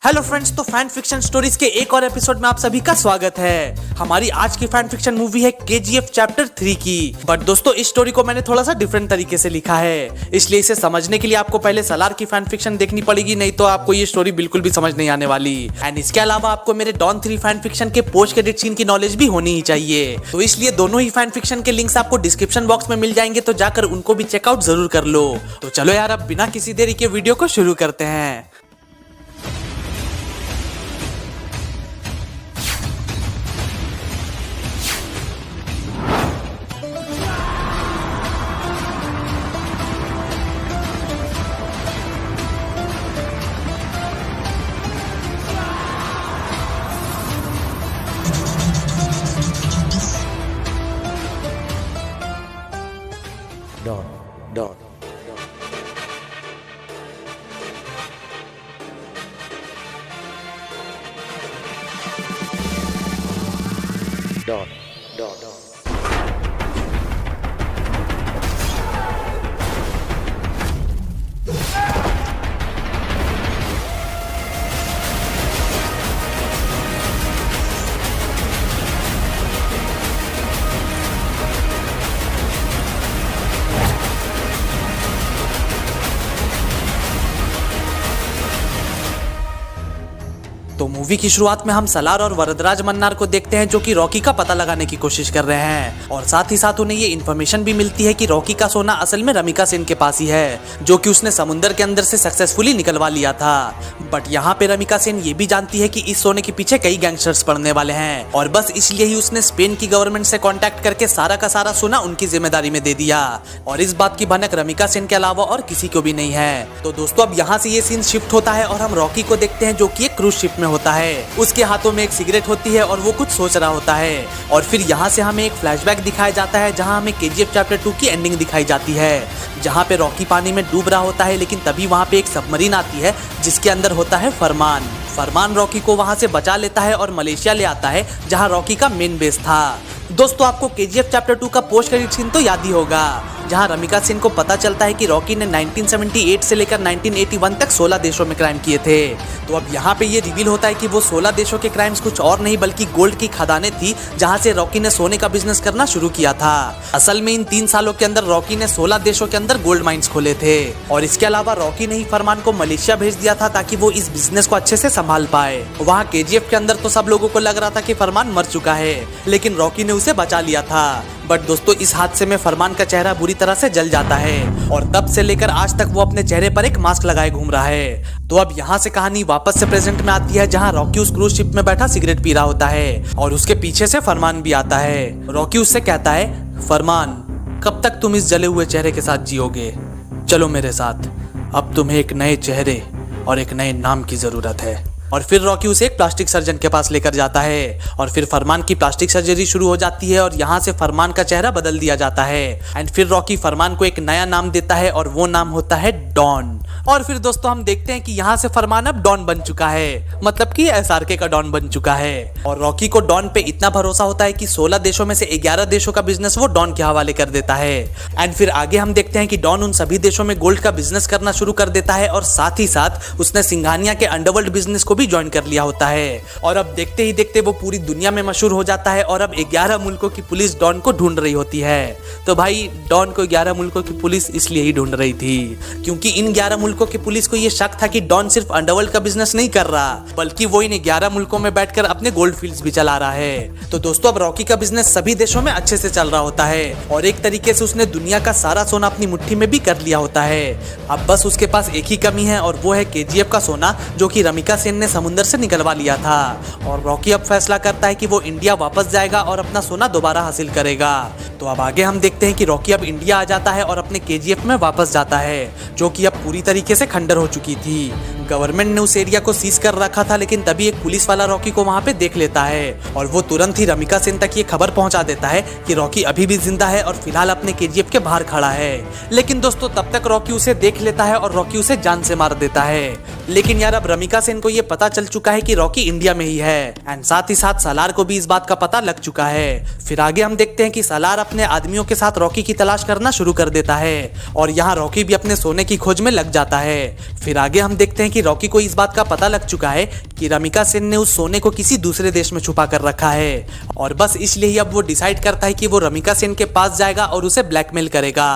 Hello friends, तो fan fiction stories के एक और एपिसोड में आप सभी का स्वागत है। हमारी आज की फैन फिक्शन मूवी है KGF चैप्टर 3 की। बट दोस्तों, इस स्टोरी को मैंने थोड़ा सा डिफरेंट तरीके से लिखा है, इसलिए इसे समझने के लिए आपको पहले सलार की फैन फिक्शन देखनी पड़ेगी, नहीं तो आपको ये स्टोरी बिल्कुल भी समझ नहीं आने वाली। एंड इसके अलावा आपको मेरे डॉन 3 फैन फिक्शन के पोस्ट क्रेडिट सीन की नॉलेज भी होनी ही चाहिए। तो इसलिए दोनों ही फैन फिक्शन के लिंक्स आपको डिस्क्रिप्शन बॉक्स में मिल जाएंगे, तो जाकर उनको भी चेकआउट जरूर कर लो। तो चलो यार, अब बिना किसी देरी के वीडियो को शुरू करते हैं। Don. तो मूवी की शुरुआत में हम सलार और वरदराज मन्नार को देखते हैं, जो कि रॉकी का पता लगाने की कोशिश कर रहे हैं। और साथ ही साथ उन्हें ये इन्फॉर्मेशन भी मिलती है कि रॉकी का सोना असल में रमिका सेन के पास ही है, जो कि उसने समुंदर के अंदर से सक्सेसफुली निकलवा लिया था। बट यहाँ पे रमिका सेन ये भी जानती है कि इस सोने के पीछे कई गैंगस्टर्स पड़ने वाले हैं, और बस इसलिए ही उसने स्पेन की गवर्नमेंट से कॉन्टेक्ट करके सारा का सारा सोना उनकी जिम्मेदारी में दे दिया। और इस बात की भनक रमिका सेन के अलावा और किसी को भी नहीं है। तो दोस्तों, अब यहाँ से ये सीन शिफ्ट होता है और हम रॉकी को देखते हैं, जो कि एक क्रूज शिप में होता है। उसके हाथों में एक सिगरेट होती है और वो कुछ सोच रहा होता है। और फिर यहाँ से हमें एक फ्लैशबैक दिखाया जाता है, जहाँ हमें KGF चैप्टर 2 की एंडिंग दिखाई जाती है, जहाँ पे रॉकी पानी में डूब रहा होता है। लेकिन तभी वहाँ पे एक सबमरीन आती है, जिसके अंदर होता है फरमान रॉकी को वहाँ से बचा लेता है और मलेशिया ले आता है, जहाँ रॉकी का मेन बेस था। दोस्तों, आपको KGF चैप्टर 2 का पोस्ट क्रेडिट सीन तो याद ही होगा, जहां रमिका सेन को पता चलता है कि रॉकी ने 1978 से लेकर 1981 तक 16 देशों में क्राइम किए थे। तो अब यहाँ पे ये रिवील होता है कि वो 16 देशों के क्राइम्स कुछ और नहीं बल्कि गोल्ड की खदानें थी, जहां से रॉकी ने सोने का बिजनेस करना शुरू किया था। असल में इन 3 सालों के अंदर रॉकी ने 16 देशों के अंदर गोल्ड माइंस खोले थे। और इसके अलावा रॉकी ने ही फरमान को मलेशिया भेज दिया था, ताकि वो इस बिजनेस को अच्छे से संभाल पाए। वहाँ KGF के अंदर तो सब लोगों को लग रहा था कि फरमान मर चुका है, लेकिन रॉकी ने उसे बचा लिया था। बट दोस्तों, इस हादसे में फरमान का चेहरा बुरी तरह से जल जाता है, और तब से लेकर आज तक वो अपने चेहरे पर एक मास्क लगाए घूम रहा है। तो अब यहाँ से कहानी वापस से प्रेजेंट में आती है, जहाँ रॉकी उस क्रूज शिप में बैठा सिगरेट पी रहा होता है, और उसके पीछे से फरमान भी आता है। रॉकी उससे कहता है, फरमान, कब तक तुम इस जले हुए चेहरे के साथ जियोगे? चलो मेरे साथ, अब तुम्हें एक नए चेहरे और एक नए नाम की जरूरत है। और फिर रॉकी उसे एक प्लास्टिक सर्जन के पास लेकर जाता है, और फिर फरमान की प्लास्टिक सर्जरी शुरू हो जाती है, और यहाँ से फरमान का चेहरा बदल दिया जाता है। एंड फिर रॉकी फरमान को एक नया नाम देता है, और वो नाम होता है डॉन। और फिर दोस्तों, हम देखते हैं कि यहाँ से फरमान अब डॉन बन चुका है, मतलब कि SRK का डॉन बन चुका है। और रॉकी को डॉन पे इतना भरोसा होता है कि 16 देशों में से 11 देशों का बिजनेस वो डॉन के हवाले कर देता है। एंड फिर आगे हम देखते हैं कि डॉन उन सभी देशों में गोल्ड का बिजनेस करना शुरू कर देता है, और साथ ही साथ उसने सिंघानिया के अंडरवर्ल्ड बिजनेस को भी ज्वाइन कर लिया होता है। और अब देखते ही देखते वो पूरी दुनिया में मशहूर हो जाता है, और अब 11 मुल्कों की पुलिस डॉन को ढूंढ रही होती है। तो भाई, डॉन को 11 मुल्कों की पुलिस इसलिए ही ढूंढ रही थी क्योंकि इन 11 मुल्कों की पुलिस को ये शक था कि डॉन सिर्फ अंडरवर्ल्ड का बिजनेस नहीं कर रहा, बल्कि वो इन 11 मुल्कों में बैठकर अपने गोल्ड फील्ड्स भी चला रहा है। तो दोस्तों, अब रॉकी का बिजनेस सभी देशों में अच्छे से चल रहा होता है, और एक तरीके से उसने दुनिया का सारा सोना अपनी मुट्ठी में भी कर लिया होता है। अब बस उसके पास एक ही कमी है, और वो है KGF का सोना, जो कि रमिका सेन ने समुंदर से निकलवा लिया था। और रॉकी अब फैसला करता है कि वो इंडिया वापस जाएगा और अपना सोना दोबारा हासिल करेगा। तो अब आगे हम देखते हैं कि रॉकी अब इंडिया आ जाता है और अपने KGF में वापस जाता है, जो कि अब पूरी तरीके से खंडर हो चुकी थी। गवर्नमेंट ने उस एरिया को सीज कर रखा था, लेकिन तभी एक पुलिस वाला रॉकी को वहां पे देख लेता है, और वो तुरंत ही रमिका सेन तक ये खबर पहुंचा देता है कि रॉकी अभी भी जिंदा है और फिलहाल अपने KGF के बाहर खड़ा है। लेकिन दोस्तों, तब तक रॉकी उसे देख लेता है और रॉकी उसे जान से मार देता है। लेकिन यार, अब रमिका सेन को ये पता चल चुका है कि रॉकी इंडिया में ही है, एंड साथ ही साथ सलार को भी इस बात का पता लग चुका है। फिर आगे हम देखते हैं कि सलार अपने आदमियों के साथ रॉकी की तलाश करना शुरू कर देता है, और यहाँ रॉकी भी अपने सोने की खोज में लग जाता है। फिर आगे हम देखते हैं कि कि रॉकी को इस बात का पता लग चुका है कि रमिका सेन ने उस सोने को किसी दूसरे देश में छुपा कर रखा है और बस इसलिए ही अब वो डिसाइड करता है कि वो रमिका सेन के पास जाएगा और उसे ब्लैकमेल करेगा।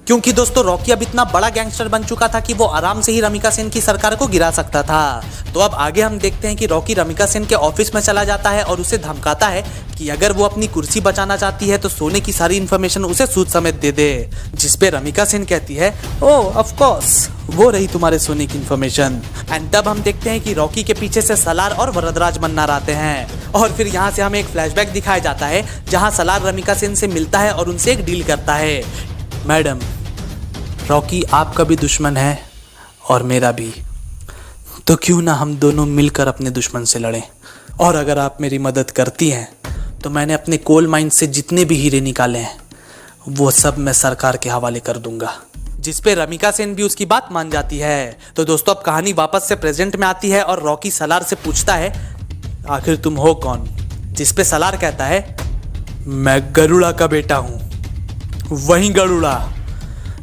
क्योंकि दोस्तों रॉकी अब इतना बड़ा गैंगस्टर बन चुका था कि वो आराम से ही रमिका सेन की सरकार को गिरा सकता था। तो अब आगे हम देखते हैं कि रॉकी रमिका सेन के ऑफिस में चला जाता है और उसे धमकाता है कि अगर वो अपनी कुर्सी बचाना चाहती है तो सोने की सारी इन्फॉर्मेशन उसे सूद समेत दे दे। जिसपे रमिका सेन कहती है, ओह ऑफ कोर्स, वो रही तुम्हारे सोने की इन्फॉर्मेशन। एंड तब हम देखते हैं कि रॉकी के पीछे से सलार और वरदराज मन्नार आते हैं और फिर यहाँ से हमें एक फ्लैशबैक दिखाया जाता है जहाँ सलार रमिका सेन से मिलता है और उनसे एक डील करता है। मैडम, रॉकी आपका भी दुश्मन है और मेरा भी, तो क्यों ना हम दोनों मिलकर अपने दुश्मन से लड़ें, और अगर आप मेरी मदद करती हैं तो मैंने अपने कोल माइन से जितने भी हीरे निकाले हैं वो सब मैं सरकार के हवाले कर दूंगा। जिसपे रमिका सेन भी उसकी बात मान जाती है। तो दोस्तों अब कहानी वापस से प्रेजेंट में आती है और रॉकी सलार से पूछता है, आखिर तुम हो कौन? जिसपे सलार कहता है, मैं गरुड़ा का बेटा हूं, वही गरुड़ा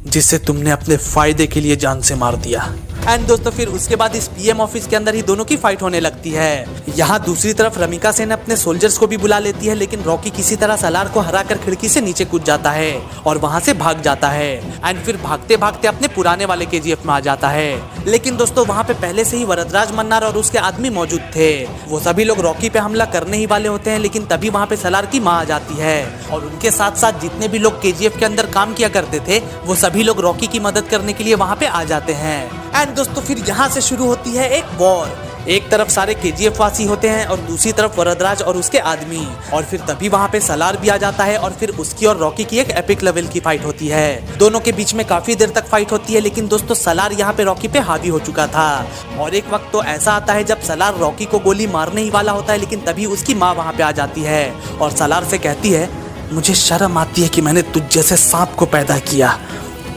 जिसे तुमने अपने फायदे के लिए जान से मार दिया। एंड दोस्तों फिर उसके बाद इस पीएम ऑफिस के अंदर ही दोनों की फाइट होने लगती है। यहाँ दूसरी तरफ रमिका सेन अपने सोल्जर्स को भी बुला लेती है, लेकिन रॉकी किसी तरह सलार को हराकर खिड़की से नीचे कूद जाता है और वहाँ से भाग जाता है। एंड फिर भागते भागते अपने पुराने वाले केजीएफ में आ जाता है। लेकिन दोस्तों वहाँ पे पहले से ही वरदराज मन्नार और उसके आदमी मौजूद थे। वो सभी लोग रॉकी पे हमला करने ही वाले होते हैं, लेकिन तभी वहाँ पे सलार की माँ आ जाती है और उनके साथ साथ जितने भी लोग केजीएफ के अंदर काम किया करते थे वो सभी लोग रॉकी की मदद करने के लिए वहाँ पे आ जाते हैं। एंड दोस्तों फिर यहाँ से शुरू होती है एक वॉर। एक तरफ सारे केजीएफ वासी होते हैं और दूसरी तरफ वरदराज और उसके आदमी, और फिर तभी वहाँ पे सलार भी आ जाता है और फिर उसकी और रॉकी की एक एपिक लेवल की फाइट होती है। दोनों के बीच में काफी देर तक फाइट होती है, लेकिन दोस्तों सलार यहाँ पे रॉकी पे हावी हो चुका था और एक वक्त तो ऐसा आता है जब सलार रॉकी को गोली मारने ही वाला होता है, लेकिन तभी उसकी माँ वहाँ पे आ जाती है और सलार से कहती है, मुझे शर्म आती है कि मैंने तुझ जैसे सांप को पैदा किया,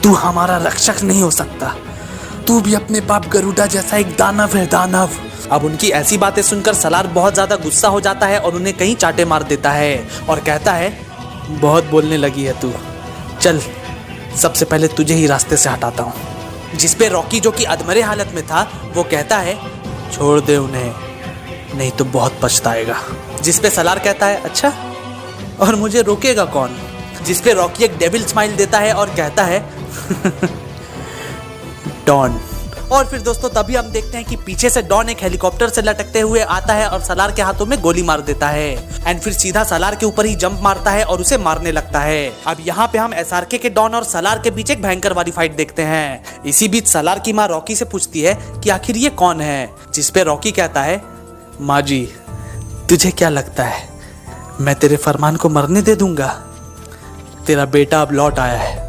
तू हमारा रक्षक नहीं हो सकता, तू भी अपने बाप गरुड़ा जैसा एक दानव है, दानव। अब उनकी ऐसी बातें सुनकर सलार बहुत ज्यादा गुस्सा हो जाता है और उन्हें कहीं चाटे मार देता है और कहता है, बहुत बोलने लगी है तू, चल सबसे पहले तुझे ही रास्ते से हटाता हूँ। जिसपे रॉकी जो कि अधमरे हालत में था वो कहता है, छोड़ दे उन्हें, नहीं तो बहुत पछताएगा। जिसपे सलार कहता है, अच्छा और मुझे रोकेगा कौन? जिसपे रॉकी एक डेविल स्माइल देता है और कहता है डॉन। और फिर दोस्तों तभी हम देखते हैं कि पीछे से डॉन एक हेलीकॉप्टर से लटकते हुए आता है और सलार के हाथों में गोली मार देता है एंड फिर सीधा सलार के ऊपर ही जंप मारता है और उसे मारने लगता है। अब यहाँ पे हम एसआरके के डॉन और सलार के बीच एक भयंकर वाली फाइट देखते हैं। इसी बीच सलार की माँ रॉकी से पूछती है कि आखिर ये कौन है? जिसपे रॉकी कहता है, माँ जी तुझे क्या लगता है मैं तेरे फरमान को मरने दे दूंगा? तेरा बेटा अब लौट आया है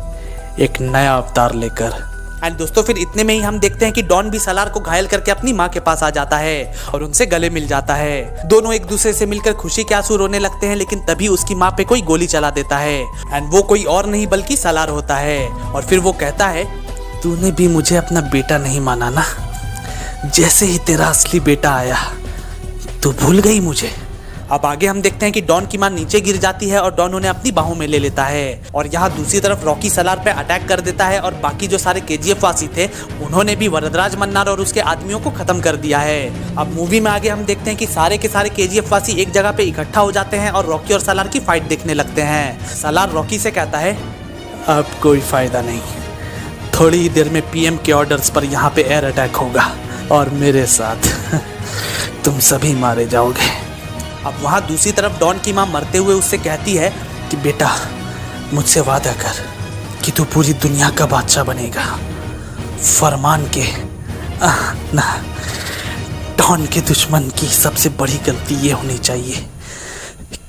एक नया अवतार लेकर। एंड दोस्तों फिर इतने में ही हम देखते हैं कि डॉन भी सलार को घायल करके अपनी माँ के पास आ जाता है और उनसे गले मिल जाता है। दोनों एक दूसरे से मिलकर खुशी के आंसू रोने लगते हैं, लेकिन तभी उसकी माँ पे कोई गोली चला देता है एंड वो कोई और नहीं बल्कि सलार होता है। और फिर वो कहता है, तूने भी मुझे अपना बेटा नहीं माना ना, जैसे ही तेरा असली बेटा आया तू भूल गई मुझे। अब आगे हम देखते हैं कि डॉन की मां नीचे गिर जाती है और डॉन उन्हें अपनी बाहों में ले लेता है और यहाँ दूसरी तरफ रॉकी सलार पे अटैक कर देता है और बाकी जो सारे केजीएफ वासी थे उन्होंने भी वरदराज मन्नार और उसके आदमियों को खत्म कर दिया है। अब मूवी में आगे हम देखते हैं कि सारे के सारे केजीएफ वासी एक जगह पे इकट्ठा हो जाते हैं और रॉकी और सलार की फाइट देखने लगते हैं। सलार रॉकी से कहता है, अब कोई फायदा नहीं, थोड़ी ही देर में पीएम के ऑर्डर्स पर यहाँ पे एयर अटैक होगा और मेरे साथ तुम सभी मारे जाओगे। अब वहाँ दूसरी तरफ डॉन की माँ मरते हुए उससे कहती है कि बेटा मुझसे वादा कर कि तू पूरी दुनिया का बादशाह बनेगा। फरमान के ना, डॉन के दुश्मन की सबसे बड़ी गलती ये होनी चाहिए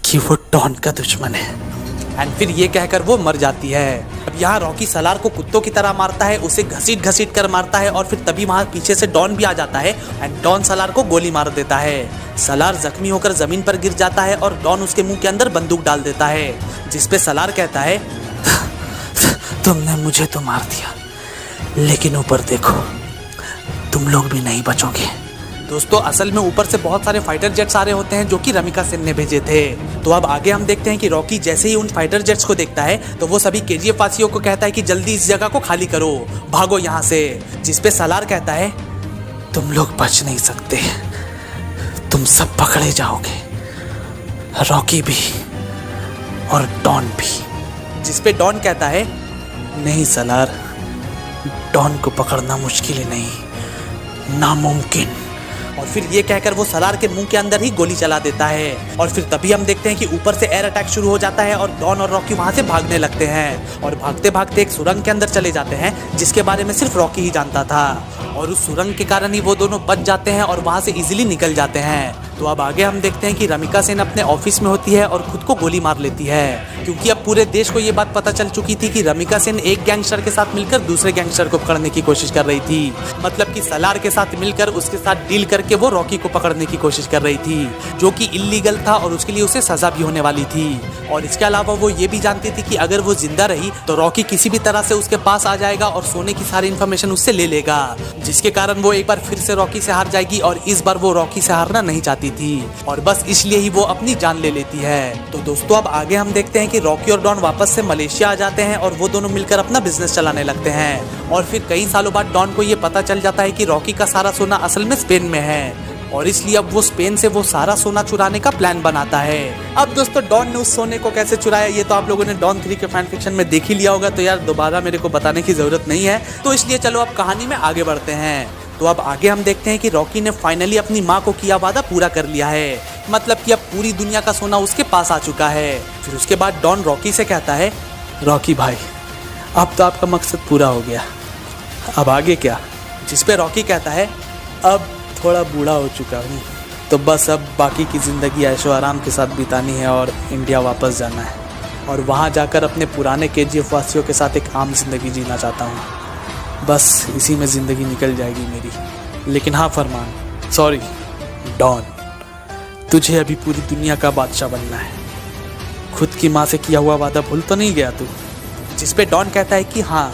कि वो डॉन का दुश्मन है। एंड फिर ये कहकर वो मर जाती है। अब यहाँ रॉकी सलार को कुत्तों की तरह मारता है, उसे घसीट घसीट कर मारता है और फिर तभी वहाँ पीछे से डॉन भी आ जाता है एंड डॉन सलार को गोली मार देता है। सलार जख्मी होकर जमीन पर गिर जाता है और डॉन उसके मुंह के अंदर बंदूक डाल देता है। जिसपे सलार कहता है, तुमने मुझे तो मार दिया लेकिन ऊपर देखो तुम लोग भी नहीं बचोगे। दोस्तों असल में ऊपर से बहुत सारे फाइटर जेट्स आ रहे होते हैं जो कि रमिका सेन ने भेजे थे। तो अब आगे हम देखते हैं कि रॉकी जैसे ही उन फाइटर जेट्स को देखता है तो वो सभी केजीएफ वासियों को कहता है कि जल्दी इस जगह को खाली करो, भागो यहाँ से। जिसपे सलार कहता है, तुम लोग बच नहीं सकते, तुम सब पकड़े जाओगे, रॉकी भी और डॉन भी। जिस पे डॉन कहता है, नहीं सलार, डॉन को पकड़ना मुश्किल ही नहीं, नामुमकिन। और फिर ये कहकर वो सलार के मुंह के अंदर ही गोली चला देता है। और फिर तभी हम देखते हैं कि ऊपर से एयर अटैक शुरू हो जाता है और डॉन और रॉकी वहां से भागने लगते हैं और भागते भागते एक सुरंग के अंदर चले जाते हैं जिसके बारे में सिर्फ रॉकी ही जानता था। और उस सुरंग के कारण ही वो दोनों बच जाते हैं और वहां से इजीली निकल जाते हैं। तो अब आगे हम देखते हैं कि रमिका सेन अपने ऑफिस में होती है और खुद को गोली मार लेती है, क्योंकि अब पूरे देश को ये बात पता चल चुकी थी कि रमिका सेन एक गैंगस्टर के साथ मिलकर दूसरे गैंगस्टर को पकड़ने की कोशिश कर रही थी। मतलब कि सलार के साथ मिलकर उसके साथ डील करके वो रॉकी को पकड़ने की कोशिश कर रही थी, जो कि इल्लीगल था और उसके लिए उसे सजा भी होने वाली थी। और इसके अलावा वो ये भी जानती थी कि अगर वो जिंदा रही तो रॉकी किसी भी तरह से उसके पास आ जाएगा और सोने की सारी इन्फॉर्मेशन उससे ले लेगा, जिसके कारण वो एक बार फिर से रॉकी से हार जाएगी। और इस बार वो रॉकी से हारना नहीं चाहती थी और बस इसलिए ही वो अपनी जान ले लेती है। तो दोस्तों अब आगे हम देखते हैं कि रॉकी और डॉन वापस से मलेशिया आ जाते हैं और वो दोनों मिलकर अपना बिजनेस चलाने लगते हैं। और फिर कई सालों बाद डॉन को ये पता चल जाता है कि रॉकी का सारा सोना असल में स्पेन में है और इसलिए अब वो स्पेन से वो सारा सोना चुराने का प्लान बनाता है। अब दोस्तों डॉन ने उस सोने को कैसे चुराया ये तो आप लोगों ने डॉन 3 के फैन फिक्शन में देख ही लिया होगा, तो यार दोबारा मेरे को बताने की जरूरत नहीं है। तो इसलिए चलो अब कहानी में आगे बढ़ते हैं। तो अब आगे हम देखते हैं कि रॉकी ने फाइनली अपनी माँ को किया वादा पूरा कर लिया है, मतलब कि अब पूरी दुनिया का सोना उसके पास आ चुका है। फिर उसके बाद डॉन रॉकी से कहता है, रॉकी भाई अब तो आपका मकसद पूरा हो गया, अब आगे क्या? जिस पे रॉकी कहता है, अब थोड़ा बूढ़ा हो चुका हूँ, तो बस अब बाकी की ज़िंदगी ऐशो आराम के साथ बितानी है और इंडिया वापस जाना है और वहाँ जाकर अपने पुराने KGF वासियों के साथ एक आम जिंदगी जीना चाहता हूँ। बस इसी में ज़िंदगी निकल जाएगी मेरी। लेकिन हाँ फरमान, सॉरी डॉन, तुझे अभी पूरी दुनिया का बादशाह बनना है। खुद की माँ से किया हुआ वादा भूल तो नहीं गया तू? जिस पे डॉन कहता है कि हाँ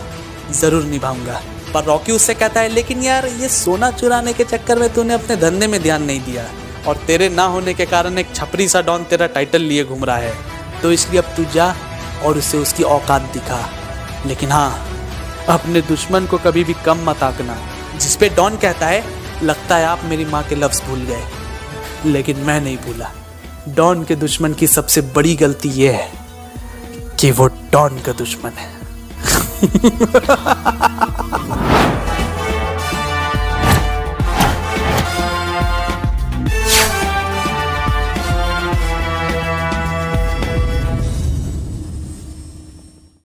ज़रूर निभाऊंगा। पर रॉकी उससे कहता है, लेकिन यार ये सोना चुराने के चक्कर में तूने अपने धंधे में ध्यान नहीं दिया और तेरे ना होने के कारण एक छपरी सा डॉन तेरा टाइटल लिए घूम रहा है, तो इसलिए अब तू जा और उसे उसकी औकात दिखा। लेकिन हाँ, अपने दुश्मन को कभी भी कम मत आंकना। जिस पे डॉन कहता है, लगता है आप मेरी माँ के लफ्ज़ भूल गए, लेकिन मैं नहीं भूला। डॉन के दुश्मन की सबसे बड़ी गलती ये है कि वो डॉन का दुश्मन है।